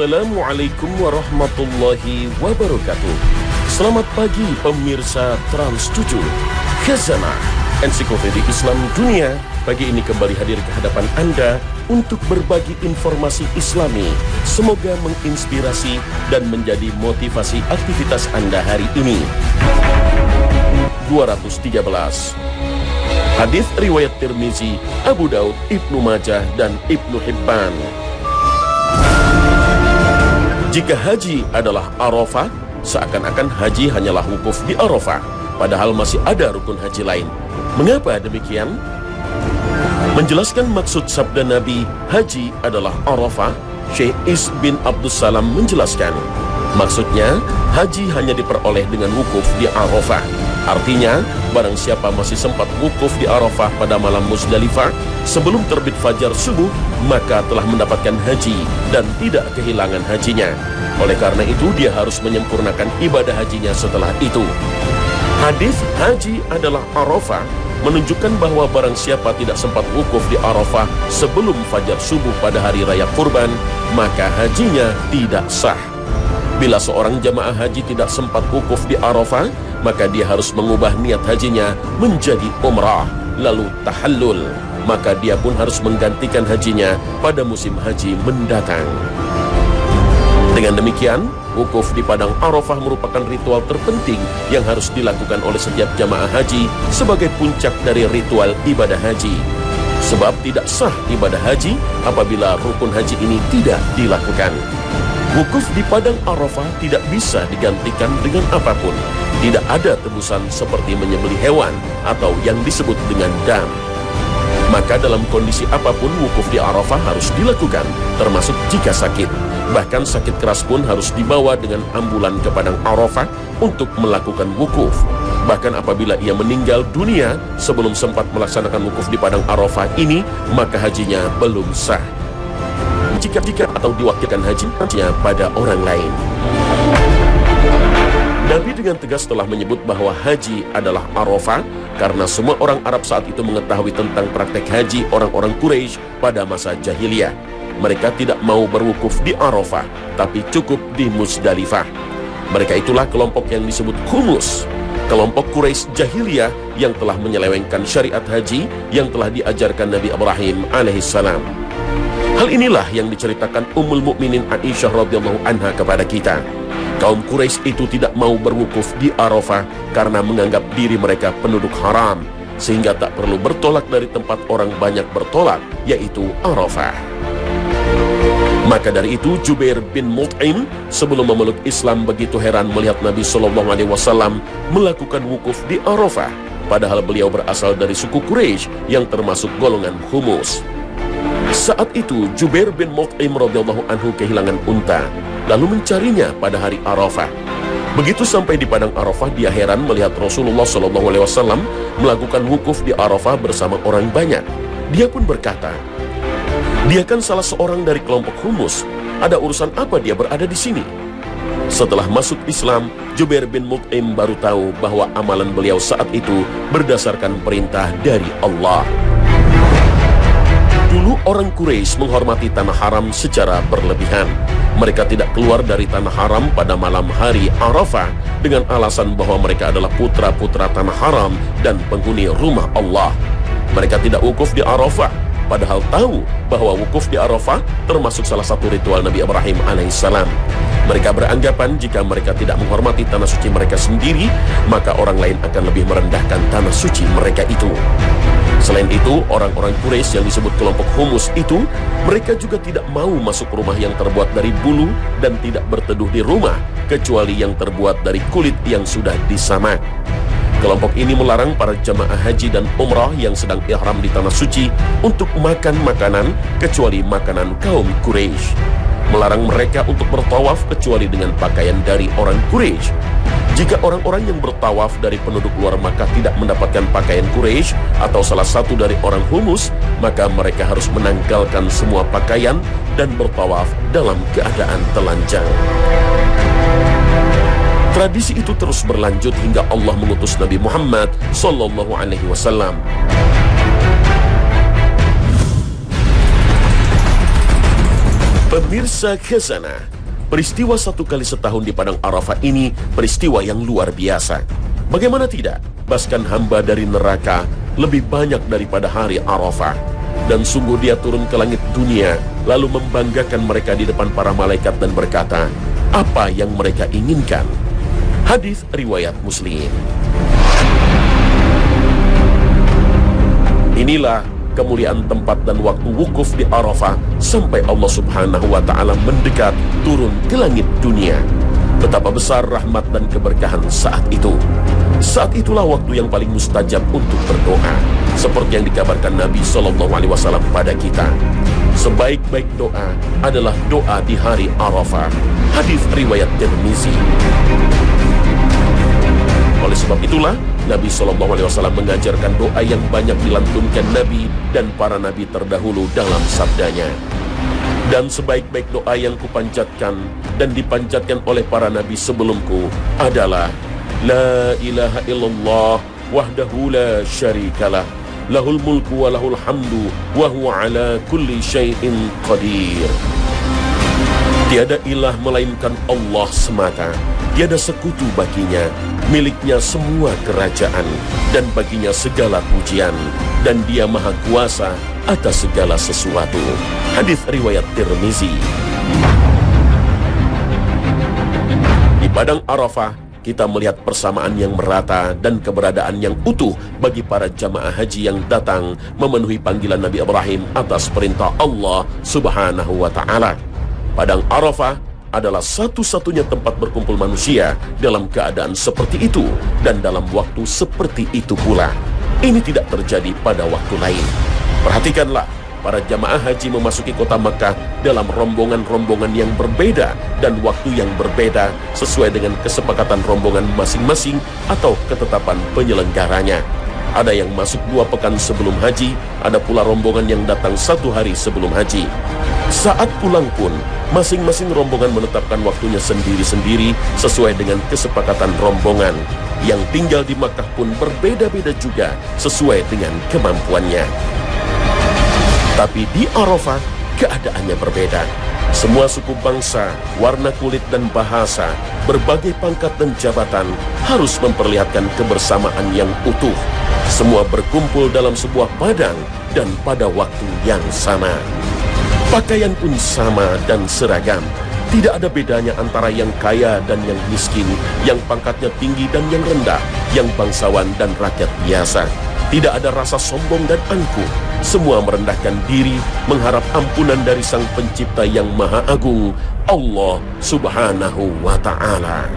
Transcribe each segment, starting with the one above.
Assalamualaikum warahmatullahi wabarakatuh. Selamat pagi pemirsa Trans 7. Khazanah Ensiklopedia Islam Dunia pagi ini kembali hadir ke hadapan Anda untuk berbagi informasi Islami. Semoga menginspirasi dan menjadi motivasi aktivitas Anda hari ini. 213 Hadis riwayat Tirmizi, Abu Daud, Ibnu Majah, dan Ibnu Hibban. Jika haji adalah Arafah, seakan-akan haji hanyalah wukuf di Arafah, padahal masih ada rukun haji lain. Mengapa demikian? Menjelaskan maksud sabda Nabi, haji adalah Arafah, Syekh Is bin Abdus Salam menjelaskan, maksudnya haji hanya diperoleh dengan wukuf di Arafah. Artinya, barang siapa masih sempat wukuf di Arafah pada malam Muzdalifah sebelum terbit fajar subuh, maka telah mendapatkan haji dan tidak kehilangan hajinya. Oleh karena itu, dia harus menyempurnakan ibadah hajinya setelah itu. Hadis haji adalah Arafah menunjukkan bahwa barang siapa tidak sempat wukuf di Arafah sebelum fajar subuh pada hari raya Kurban, maka hajinya tidak sah. Bila seorang jamaah haji tidak sempat wukuf di Arafah, maka dia harus mengubah niat hajinya menjadi umrah, lalu tahallul. Maka dia pun harus menggantikan hajinya pada musim haji mendatang. Dengan demikian, wukuf di Padang Arafah merupakan ritual terpenting yang harus dilakukan oleh setiap jamaah haji sebagai puncak dari ritual ibadah haji. Sebab tidak sah ibadah haji apabila rukun haji ini tidak dilakukan. Wukuf di Padang Arafah tidak bisa digantikan dengan apapun. Tidak ada tebusan seperti menyembelih hewan atau yang disebut dengan dam. Maka dalam kondisi apapun wukuf di Arafah harus dilakukan, termasuk jika sakit. Bahkan sakit keras pun harus dibawa dengan ambulan ke Padang Arafah untuk melakukan wukuf. Bahkan apabila ia meninggal dunia sebelum sempat melaksanakan wukuf di Padang Arafah ini, maka hajinya belum sah. Jika atau diwakilkan hajinya pada orang lain. Nabi dengan tegas telah menyebut bahwa haji adalah Arafah karena semua orang Arab saat itu mengetahui tentang praktek haji orang-orang Quraisy pada masa jahiliyah. Mereka tidak mau berwukuf di Arafah, tapi cukup di Muzdalifah. Mereka itulah kelompok yang disebut Humus, kelompok Quraisy jahiliyah yang telah menyelewengkan syariat haji yang telah diajarkan Nabi Ibrahim alaihissalam. Hal inilah yang diceritakan Ummul Mukminin Aisyah radhiyallahu anha kepada kita. Kaum Quraisy itu tidak mau berwukuf di Arafah karena menganggap diri mereka penduduk haram, sehingga tak perlu bertolak dari tempat orang banyak bertolak, yaitu Arafah. Maka dari itu Jubair bin Mut'im sebelum memeluk Islam begitu heran melihat Nabi SAW melakukan wukuf di Arafah, padahal beliau berasal dari suku Quraisy yang termasuk golongan Humus. Saat itu Jubair bin Mut'im radhiyallahu anhu kehilangan unta, lalu mencarinya pada hari Arafah. Begitu sampai di Padang Arafah, dia heran melihat Rasulullah SAW melakukan wukuf di Arafah bersama orang banyak. Dia pun berkata, dia kan salah seorang dari kelompok Humus. Ada urusan apa dia berada di sini? Setelah masuk Islam, Jubair bin Mut'im baru tahu bahwa amalan beliau saat itu berdasarkan perintah dari Allah. Dulu orang Quraisy menghormati tanah haram secara berlebihan. Mereka tidak keluar dari tanah haram pada malam hari Arafah dengan alasan bahwa mereka adalah putra-putra tanah haram dan penghuni rumah Allah. Mereka tidak wukuf di Arafah, padahal tahu bahwa wukuf di Arafah termasuk salah satu ritual Nabi Ibrahim alaihissalam. Mereka beranggapan jika mereka tidak menghormati tanah suci mereka sendiri, maka orang lain akan lebih merendahkan tanah suci mereka itu. Selain itu, orang-orang Quraisy yang disebut kelompok Humus itu, mereka juga tidak mau masuk rumah yang terbuat dari bulu dan tidak berteduh di rumah, kecuali yang terbuat dari kulit yang sudah disamak. Kelompok ini melarang para jamaah haji dan umrah yang sedang ihram di tanah suci untuk makan makanan kecuali makanan kaum Quraisy. Melarang mereka untuk bertawaf kecuali dengan pakaian dari orang Quraisy. Jika orang-orang yang bertawaf dari penduduk luar Makkah tidak mendapatkan pakaian Quraisy atau salah satu dari orang Humus, maka mereka harus menanggalkan semua pakaian dan bertawaf dalam keadaan telanjang. Tradisi itu terus berlanjut hingga Allah mengutus Nabi Muhammad SAW. Pemirsa Khazanah, Peristiwa 1 kali setahun di Padang Arafah ini peristiwa yang luar biasa. Bagaimana tidak? Bebaskan hamba dari neraka lebih banyak daripada hari Arafah. Dan sungguh dia turun ke langit dunia, lalu membanggakan mereka di depan para malaikat dan berkata, apa yang mereka inginkan? Hadis riwayat Muslim. Inilah kemuliaan tempat dan waktu wukuf di Arafah sampai Allah Subhanahu wa Ta'ala mendekat turun ke langit dunia. Betapa besar rahmat dan keberkahan saat itu. Saat itulah waktu yang paling mustajab untuk berdoa, seperti yang dikabarkan Nabi SAW pada kita. Sebaik-baik doa adalah doa di hari Arafah. Hadis riwayat Tirmizi. Oleh sebab itulah Nabi SAW mengajarkan doa yang banyak dilantunkan Nabi dan para Nabi terdahulu dalam sabdanya. Dan sebaik-baik doa yang kupanjatkan dan dipanjatkan oleh para Nabi sebelumku adalah La ilaha illallah wahdahu la syarikalah, lahul mulku wa lahul hamdu wa huwa ala kulli syai'in qadir. Tiada ilah melainkan Allah semata, tiada sekutu baginya, miliknya semua kerajaan, dan baginya segala pujian, dan dia maha kuasa atas segala sesuatu. Hadis riwayat Tirmizi. Di Padang Arafah, kita melihat persamaan yang merata dan keberadaan yang utuh bagi para jamaah haji yang datang memenuhi panggilan Nabi Ibrahim atas perintah Allah Subhanahu wa Ta'ala. Padang Arafah adalah satu-satunya tempat berkumpul manusia dalam keadaan seperti itu dan dalam waktu seperti itu pula. Ini tidak terjadi pada waktu lain. Perhatikanlah, para jamaah haji memasuki kota Makkah dalam rombongan-rombongan yang berbeda dan waktu yang berbeda sesuai dengan kesepakatan rombongan masing-masing atau ketetapan penyelenggaranya. Ada yang masuk 2 pekan sebelum haji, ada pula rombongan yang datang 1 hari sebelum haji. Saat pulang pun, masing-masing rombongan menetapkan waktunya sendiri-sendiri sesuai dengan kesepakatan rombongan. Yang tinggal di Makkah pun berbeda-beda juga sesuai dengan kemampuannya. Tapi di Arafah, keadaannya berbeda. Semua suku bangsa, warna kulit dan bahasa, berbagai pangkat dan jabatan harus memperlihatkan kebersamaan yang utuh. Semua berkumpul dalam sebuah padang dan pada waktu yang sama. Pakaian pun sama dan seragam. Tidak ada bedanya antara yang kaya dan yang miskin, yang pangkatnya tinggi dan yang rendah, yang bangsawan dan rakyat biasa. Tidak ada rasa sombong dan angkuh. Semua merendahkan diri, mengharap ampunan dari Sang Pencipta yang Maha Agung, Allah Subhanahu wa Ta'ala.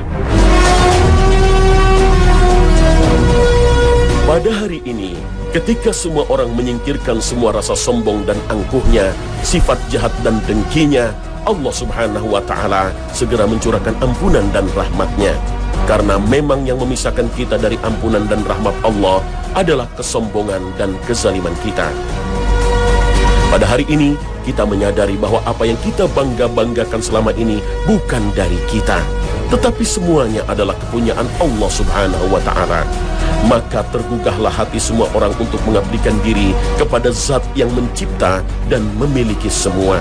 Pada hari ini, ketika semua orang menyingkirkan semua rasa sombong dan angkuhnya, sifat jahat dan dengkinya, Allah Subhanahu wa Ta'ala segera mencurahkan ampunan dan rahmatnya. Karena memang yang memisahkan kita dari ampunan dan rahmat Allah adalah kesombongan dan kezaliman kita. Pada hari ini, kita menyadari bahwa apa yang kita bangga-banggakan selama ini bukan dari kita, tetapi semuanya adalah kepunyaan Allah Subhanahu wa Ta'ala. Maka tergugahlah hati semua orang untuk mengabdikan diri kepada Zat yang mencipta dan memiliki semua.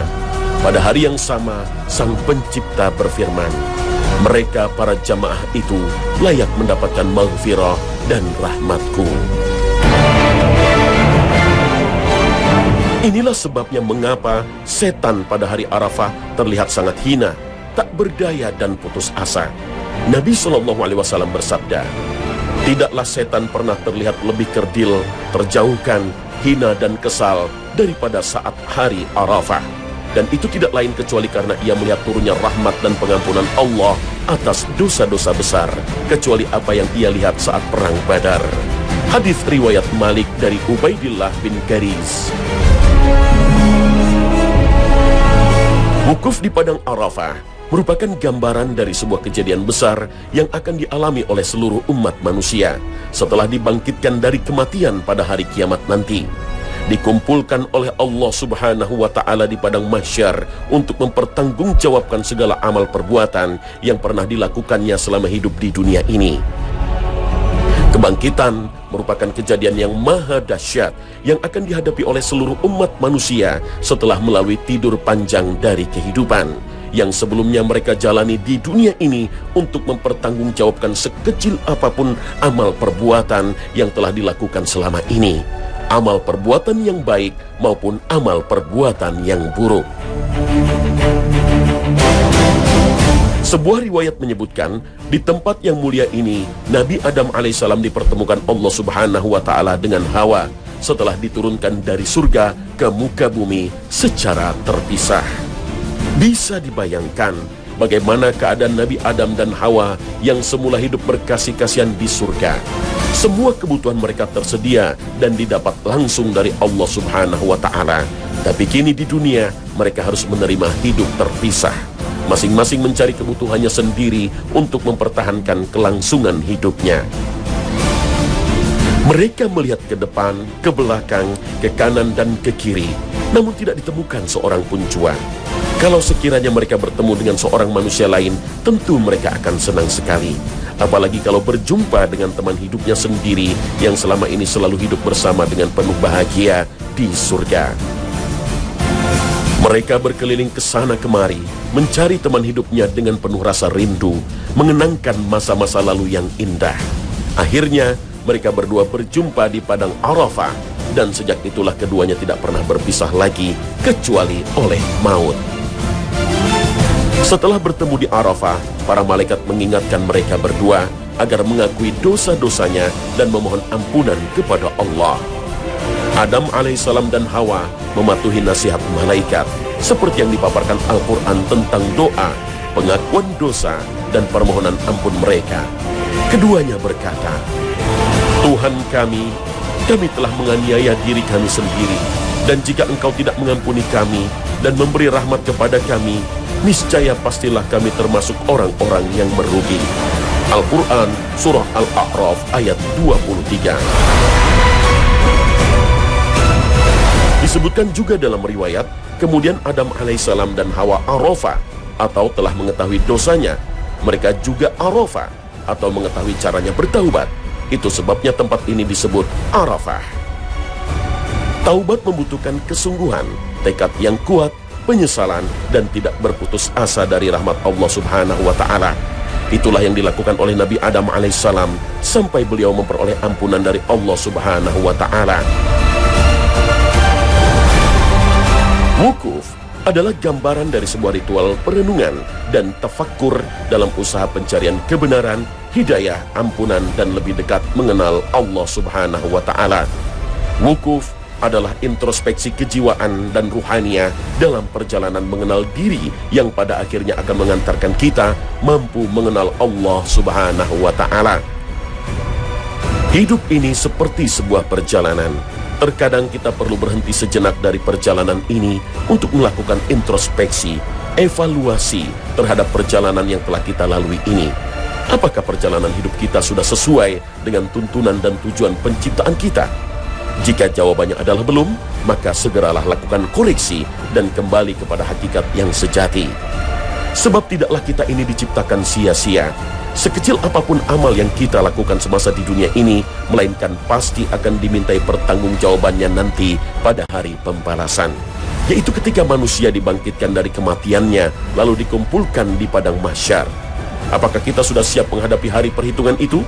Pada hari yang sama, Sang Pencipta berfirman, mereka para jamaah itu layak mendapatkan maghfirah dan rahmatku. Inilah sebabnya mengapa setan pada hari Arafah terlihat sangat hina, tak berdaya dan putus asa. Nabi SAW bersabda, tidaklah setan pernah terlihat lebih kerdil, terjauhkan, hina dan kesal daripada saat hari Arafah. Dan itu tidak lain kecuali karena ia melihat turunnya rahmat dan pengampunan Allah atas dosa-dosa besar, kecuali apa yang ia lihat saat perang Badar. Hadis riwayat Malik dari Ubaidillah bin Garis. Wukuf di Padang Arafah merupakan gambaran dari sebuah kejadian besar yang akan dialami oleh seluruh umat manusia setelah dibangkitkan dari kematian pada hari kiamat nanti. Dikumpulkan oleh Allah Subhanahu wa Ta'ala di padang mahsyar untuk mempertanggungjawabkan segala amal perbuatan yang pernah dilakukannya selama hidup di dunia ini. Kebangkitan merupakan kejadian yang maha dahsyat yang akan dihadapi oleh seluruh umat manusia setelah melalui tidur panjang dari kehidupan, yang sebelumnya mereka jalani di dunia ini untuk mempertanggungjawabkan sekecil apapun amal perbuatan yang telah dilakukan selama ini, amal perbuatan yang baik maupun amal perbuatan yang buruk. Sebuah riwayat menyebutkan, di tempat yang mulia ini, Nabi Adam alaihissalam dipertemukan Allah subhanahu wa ta'ala dengan Hawa setelah diturunkan dari surga ke muka bumi secara terpisah. Bisa dibayangkan bagaimana keadaan Nabi Adam dan Hawa yang semula hidup berkasih-kasihan di surga. Semua kebutuhan mereka tersedia dan didapat langsung dari Allah subhanahu wa ta'ala. Tapi kini di dunia, mereka harus menerima hidup terpisah. Masing-masing mencari kebutuhannya sendiri untuk mempertahankan kelangsungan hidupnya. Mereka melihat ke depan, ke belakang, ke kanan dan ke kiri, namun tidak ditemukan seorang pun jua. Kalau sekiranya mereka bertemu dengan seorang manusia lain, tentu mereka akan senang sekali. Apalagi kalau berjumpa dengan teman hidupnya sendiri yang selama ini selalu hidup bersama dengan penuh bahagia di surga. Mereka berkeliling ke sana kemari, mencari teman hidupnya dengan penuh rasa rindu, mengenangkan masa-masa lalu yang indah. Akhirnya, mereka berdua berjumpa di padang Arafah, dan sejak itulah keduanya tidak pernah berpisah lagi, kecuali oleh maut. Setelah bertemu di Arafah, para malaikat mengingatkan mereka berdua agar mengakui dosa-dosanya dan memohon ampunan kepada Allah. Adam alaihissalam dan Hawa mematuhi nasihat malaikat seperti yang dipaparkan Al-Quran tentang doa, pengakuan dosa, dan permohonan ampun mereka. Keduanya berkata, Tuhan kami telah menganiaya diri kami sendiri, dan jika Engkau tidak mengampuni kami dan memberi rahmat kepada kami, niscaya pastilah kami termasuk orang-orang yang merugi. Al-Quran Surah Al-A'raf ayat 23. Disebutkan juga dalam riwayat, kemudian Adam alaihissalam dan Hawa Arafah atau telah mengetahui dosanya. Mereka juga Arafah atau mengetahui caranya bertaubat. Itu sebabnya tempat ini disebut Arafah. Taubat membutuhkan kesungguhan, tekad yang kuat, penyesalan, dan tidak berputus asa dari rahmat Allah subhanahu wa ta'ala. Itulah yang dilakukan oleh Nabi Adam alaihissalam sampai beliau memperoleh ampunan dari Allah subhanahu wa ta'ala. Wukuf adalah gambaran dari sebuah ritual perenungan dan tafakkur dalam usaha pencarian kebenaran, hidayah, ampunan, dan lebih dekat mengenal Allah subhanahu wa ta'ala. Wukuf adalah introspeksi kejiwaan dan ruhaniah dalam perjalanan mengenal diri yang pada akhirnya akan mengantarkan kita mampu mengenal Allah subhanahu wa ta'ala. Hidup ini seperti sebuah perjalanan. Terkadang kita perlu berhenti sejenak dari perjalanan ini untuk melakukan introspeksi, evaluasi terhadap perjalanan yang telah kita lalui ini. Apakah perjalanan hidup kita sudah sesuai dengan tuntunan dan tujuan penciptaan kita? Jika jawabannya adalah belum, maka segeralah lakukan koreksi dan kembali kepada hakikat yang sejati. Sebab tidaklah kita ini diciptakan sia-sia. Sekecil apapun amal yang kita lakukan semasa di dunia ini, melainkan pasti akan dimintai pertanggungjawabannya nanti pada hari pembalasan, yaitu ketika manusia dibangkitkan dari kematiannya lalu dikumpulkan di padang mahsyar. Apakah kita sudah siap menghadapi hari perhitungan itu?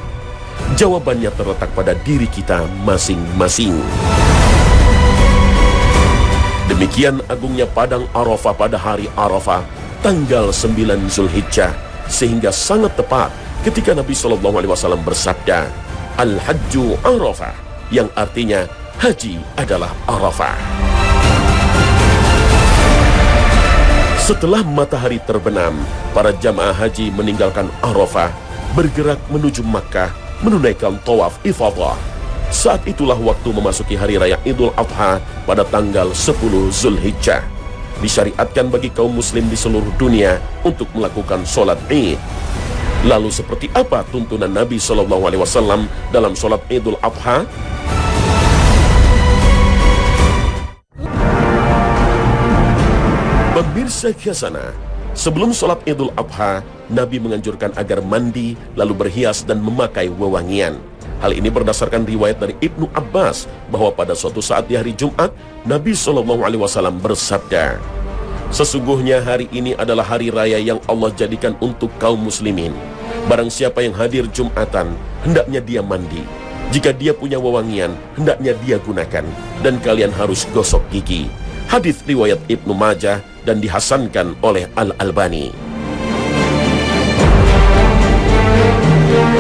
Jawabannya terletak pada diri kita masing-masing. Demikian agungnya padang Arafah pada hari Arafah, tanggal 9 Zulhijjah, sehingga sangat tepat ketika Nabi SAW bersabda, Al-Hajju Arafah, yang artinya haji adalah Arafah. Setelah matahari terbenam, para jamaah haji meninggalkan Arafah, bergerak menuju Makkah, menunaikan tawaf ifadah. Saat itulah waktu memasuki hari raya Idul Adha pada tanggal 10 Zulhijjah. Disyariatkan bagi kaum muslim di seluruh dunia untuk melakukan sholat Id. Lalu seperti apa tuntunan Nabi SAW dalam sholat Idul Adha? Pemirsa Khazanah, sebelum sholat Idul Adha, Nabi menganjurkan agar mandi lalu berhias dan memakai wewangian. Hal ini berdasarkan riwayat dari Ibnu Abbas bahwa pada suatu saat di hari Jumat, Nabi SAW bersabda, Sesungguhnya hari ini adalah hari raya yang Allah jadikan untuk kaum muslimin. Barang siapa yang hadir Jumatan, hendaknya dia mandi. Jika dia punya wewangian, hendaknya dia gunakan. Dan kalian harus gosok gigi. Hadis riwayat Ibnu Majah dan dihasankan oleh Al-Albani.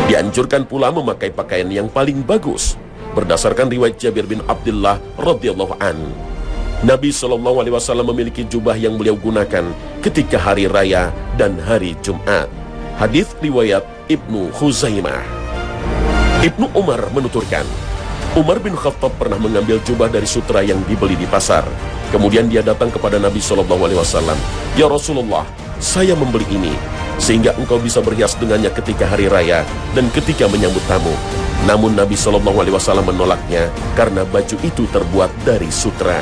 Dianjurkan pula memakai pakaian yang paling bagus. Berdasarkan riwayat Jabir bin Abdullah radhiyallahu an, Nabi SAW memiliki jubah yang beliau gunakan ketika hari raya dan hari Jumat. Hadis riwayat Ibnu Khuzaimah. Ibnu Umar menuturkan, Umar bin Khattab pernah mengambil jubah dari sutra yang dibeli di pasar. Kemudian dia datang kepada Nabi SAW. Ya Rasulullah, saya membeli ini sehingga engkau bisa berhias dengannya ketika hari raya dan ketika menyambut tamu. Namun Nabi SAW menolaknya karena baju itu terbuat dari sutra.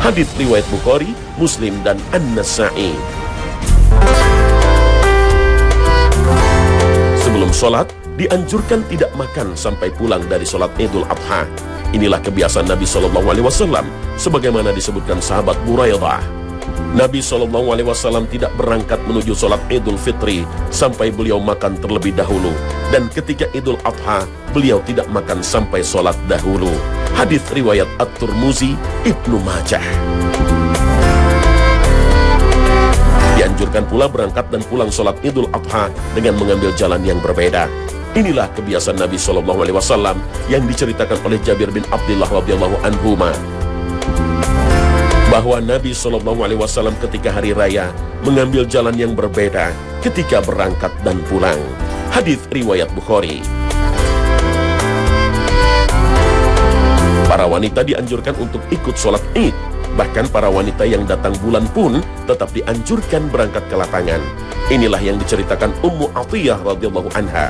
Hadis riwayat Bukhari, Muslim, dan An-Nasa'i. Sebelum sholat, dianjurkan tidak makan sampai pulang dari sholat Idul Adha. Inilah kebiasaan Nabi SAW, sebagaimana disebutkan sahabat Buraidah. Nabi SAW tidak berangkat menuju sholat Idul Fitri sampai beliau makan terlebih dahulu. Dan ketika Idul Adha, beliau tidak makan sampai sholat dahulu. Hadis riwayat At-Tirmizi, Ibnu Majah. Dianjurkan pula berangkat dan pulang sholat Idul Adha dengan mengambil jalan yang berbeda. Inilah kebiasaan Nabi SAW yang diceritakan oleh Jabir bin Abdullah radhiyallahu anhuma, bahwa Nabi SAW ketika hari raya mengambil jalan yang berbeda ketika berangkat dan pulang. Hadis riwayat Bukhari. Para wanita dianjurkan untuk ikut sholat Id. Bahkan para wanita yang datang bulan pun tetap dianjurkan berangkat ke lapangan. Inilah yang diceritakan Ummu Atiyah radhiyallahu anha.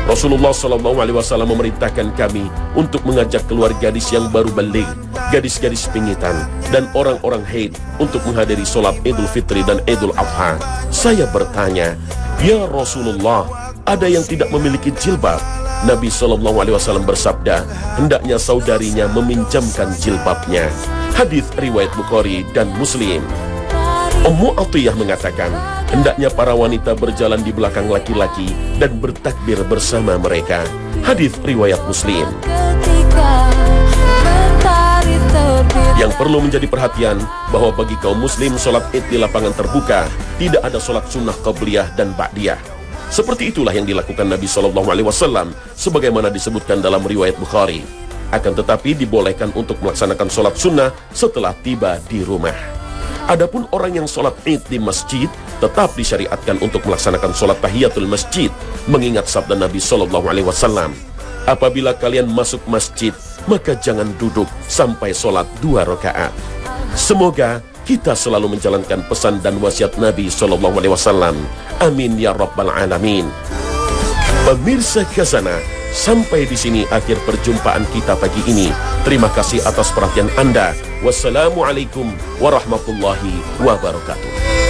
Rasulullah SAW memerintahkan kami untuk mengajak keluar gadis yang baru balik, gadis-gadis pingitan, dan orang-orang haid untuk menghadiri sholat Idul Fitri dan Idul Adha. Saya bertanya, ya Rasulullah, ada yang tidak memiliki jilbab? Nabi SAW bersabda, hendaknya saudarinya meminjamkan jilbabnya. Hadis riwayat Bukhari dan Muslim. Ummu Atiyah mengatakan, hendaknya para wanita berjalan di belakang laki-laki dan bertakbir bersama mereka. Hadis riwayat Muslim. Yang perlu menjadi perhatian bahwa bagi kaum muslim sholat Id di lapangan terbuka tidak ada sholat sunnah qabliyah dan ba'diyah. Seperti itulah yang dilakukan Nabi SAW sebagaimana disebutkan dalam riwayat Bukhari. Akan tetapi dibolehkan untuk melaksanakan sholat sunnah setelah tiba di rumah. Adapun orang yang sholat Id di masjid tetap disyariatkan untuk melaksanakan sholat tahiyatul masjid, mengingat sabda Nabi SAW, apabila kalian masuk masjid maka jangan duduk sampai sholat 2 rakaat. Semoga kita selalu menjalankan pesan dan wasiat Nabi SAW. Amin ya rabbal alamin. Pemirsa Khazanah, sampai di sini akhir perjumpaan kita pagi ini. Terima kasih atas perhatian Anda. Wassalamualaikum warahmatullahi wabarakatuh.